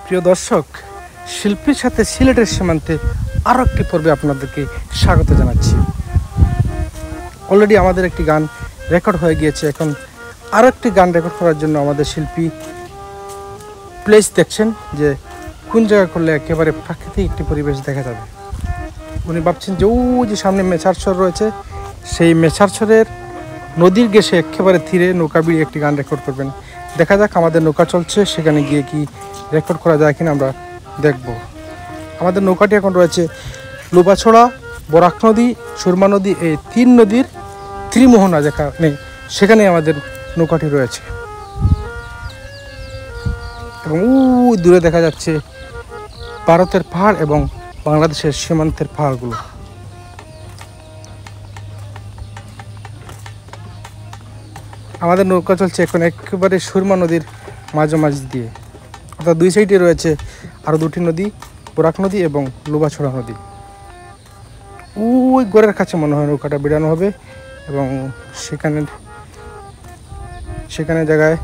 প্রিয় দর্শক, শিল্পীর সাথে সিলেটের সীমান্তে আরও একটি পর্বে আপনাদেরকে স্বাগত জানাচ্ছি। অলরেডি আমাদের একটি গান রেকর্ড হয়ে গিয়েছে। এখন আরও একটি গান রেকর্ড করার জন্য আমাদের শিল্পী প্লেস দেখছেন যে কোন জায়গা করলে একেবারে প্রাকৃতিক একটি পরিবেশ দেখা যাবে। উনি ভাবছেন যে যে সামনে মেছারছর রয়েছে, সেই মেছারছরের নদীর ঘেঁষে একেবারে তীরে নৌকা বিড়িয়ে একটি গান রেকর্ড করবেন। দেখা যাক আমাদের নৌকা চলছে, সেখানে গিয়ে কি রেকর্ড করা যায় কিনা আমরা দেখব। আমাদের নৌকাটি এখন রয়েছে লুবাছড়া, বরাক নদী, সুরমা নদী, এই তিন নদীর ত্রিমোহনা যেখানে, সেখানে আমাদের নৌকাটি রয়েছে। এবং দূরে দেখা যাচ্ছে ভারতের পাহাড় এবং বাংলাদেশের সীমান্তের পাহাড়গুলো। আমাদের নৌকা চলছে এখন একেবারে সুরমা নদীর মাঝামাঝি দিয়ে, অর্থাৎ দুই সাইডে রয়েছে আরও দুটি নদী, বরাক নদী এবং লুবাছড়া নদী। ওই গড়ের কাছে মনে হয় নৌকাটা বেড়ানো হবে এবং সেখানে জায়গায়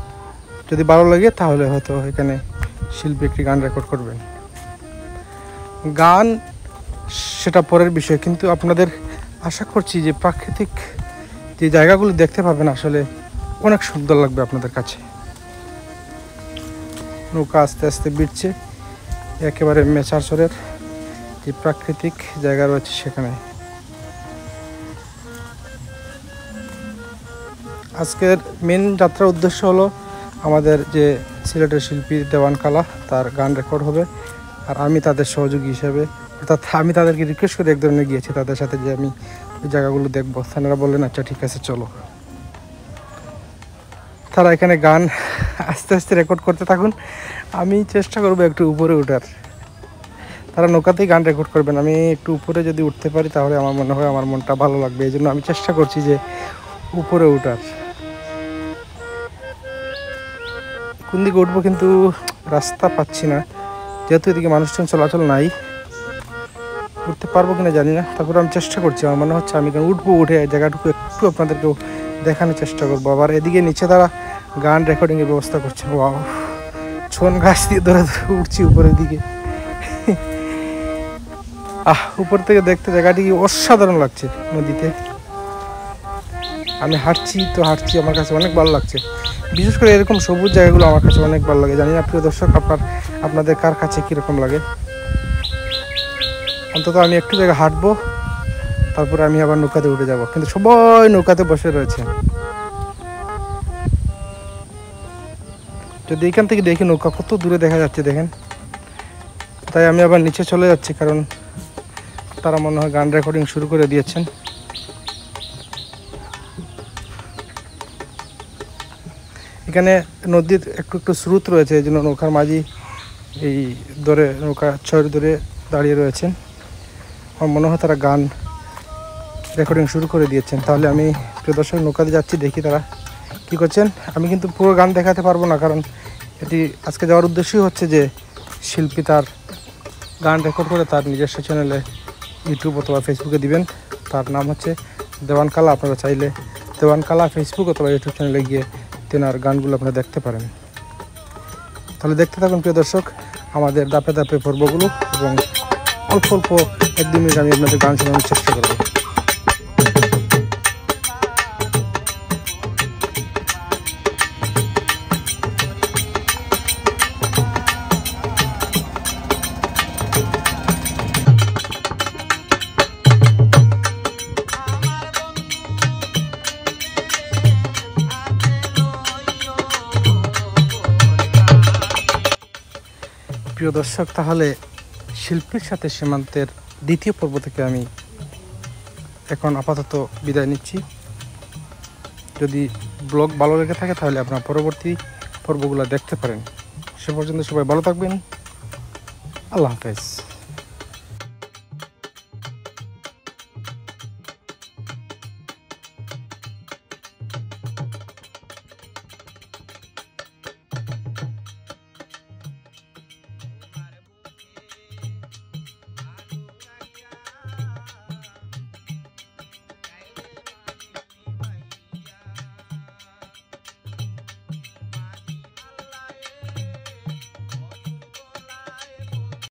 যদি ভালো লাগে তাহলে হয়তো এখানে শিল্পী একটি গান রেকর্ড করবেন। গান সেটা পরের বিষয়, কিন্তু আপনাদের আশা করছি যে প্রাকৃতিক যে জায়গাগুলো দেখতে পাবেন আসলে অনেক সুন্দর লাগবে আপনাদের কাছে। নৌকা আস্তে আস্তে বিড়ছে একেবারে মেছারছরের যে প্রাকৃতিক জায়গা রয়েছে সেখানে। আজকের মেন যাত্রার উদ্দেশ্য হলো আমাদের যে সিলেটের শিল্পী দেওয়ান কালা, তার গান রেকর্ড হবে। আর আমি তাদের সহযোগী হিসেবে, অর্থাৎ আমি তাদেরকে রিকোয়েস্ট করে এক ধরনের গিয়েছি তাদের সাথে যে আমি ওই জায়গাগুলো দেখবো। তারা বললেন আচ্ছা ঠিক আছে চলো। তারা এখানে গান আস্তে আস্তে রেকর্ড করতে থাকুন, আমি চেষ্টা করবো একটু উপরে ওঠার। তারা নৌকাতেই গান রেকর্ড করবেন, আমি একটু উপরে যদি উঠতে পারি তাহলে আমার মনে হয় আমার মনটা ভালো লাগবে। এই জন্য আমি চেষ্টা করছি যে উপরে ওঠার। কোন দিকে উঠবো কিন্তু রাস্তা পাচ্ছি না, যেহেতু এদিকে মানুষজন চলাচল নাই। উঠতে পারবো কিনা জানি না, তারপরে আমি চেষ্টা করছি। আমার মনে হচ্ছে আমি উঠবো, উঠে জায়গাটুকু একটু আপনাদেরকেও দেখানোর চেষ্টা করবো। আবার এদিকে নিচে তারা গান রেকর্ডিংয়ের ব্যবস্থা করছে। ওয়াও, ছন গাছ দিয়ে ধরে ধরে উঠছি উপরের দিকে। উপর থেকে দেখতে জায়গাটি অসাধারণ লাগছে নদীতে। আমি হাঁটছি, আমার কাছে অনেক ভালো লাগছে। বিশেষ করে এরকম সবুজ জায়গাগুলো আমার কাছে অনেক ভালো লাগে। জানি না প্রিয় দর্শক আপনাদের কার কাছে কীরকম লাগে। অন্তত আমি একটু জায়গা হাঁটবো, তারপরে আমি আবার নৌকাতে উঠে যাব। কিন্তু সবাই নৌকাতে বসে রয়েছে। যদি এখান থেকে দেখি নৌকা কত দূরে দেখা যাচ্ছে দেখেন, তাই আমি আবার নিচে চলে যাচ্ছি, কারণ তারা মনে হয় গান রেকর্ডিং শুরু করে দিয়েছেন। এখানে নদীর একটু একটু স্রোত রয়েছে, এই জন্য নৌকার মাঝি এই ধরে নৌকা ছয়ের ধরে দাঁড়িয়ে রয়েছেন। আমার মনে হয় তারা গান রেকর্ডিং শুরু করে দিয়েছেন। তাহলে আমি প্রিয় দর্শক নৌকাতে যাচ্ছি, দেখি তারা কী করছেন। আমি কিন্তু পুরো গান দেখাতে পারবো না, কারণ এটি আজকে যাওয়ার উদ্দেশ্যই হচ্ছে যে শিল্পী তার গান রেকর্ড করে তার নিজস্ব চ্যানেলে ইউটিউব অথবা ফেসবুকে দিবেন। তার নাম হচ্ছে দেওয়ান কালা। আপনারা চাইলে দেওয়ান কালা ফেসবুক অথবা ইউটিউব চ্যানেলে গিয়ে তেনার গানগুলো আপনারা দেখতে পারেন। তাহলে দেখতে থাকুন প্রিয় দর্শক আমাদের ধাপে ধাপে পর্বগুলো, এবং অল্প অল্প 1-2 মিনিট আমি আপনাদের গান শোনানোর চেষ্টা করবো। প্রিয় দর্শক, তাহলে শিল্পীর সাথে সীমান্তের দ্বিতীয় পর্ব থেকে আমি এখন আপাতত বিদায় নিচ্ছি। যদি ব্লগ ভালো লেগে থাকে তাহলে আপনারা পরবর্তী পর্বগুলো দেখতে পারেন। সে পর্যন্ত সবাই ভালো থাকবেন। আল্লাহ হাফেজ।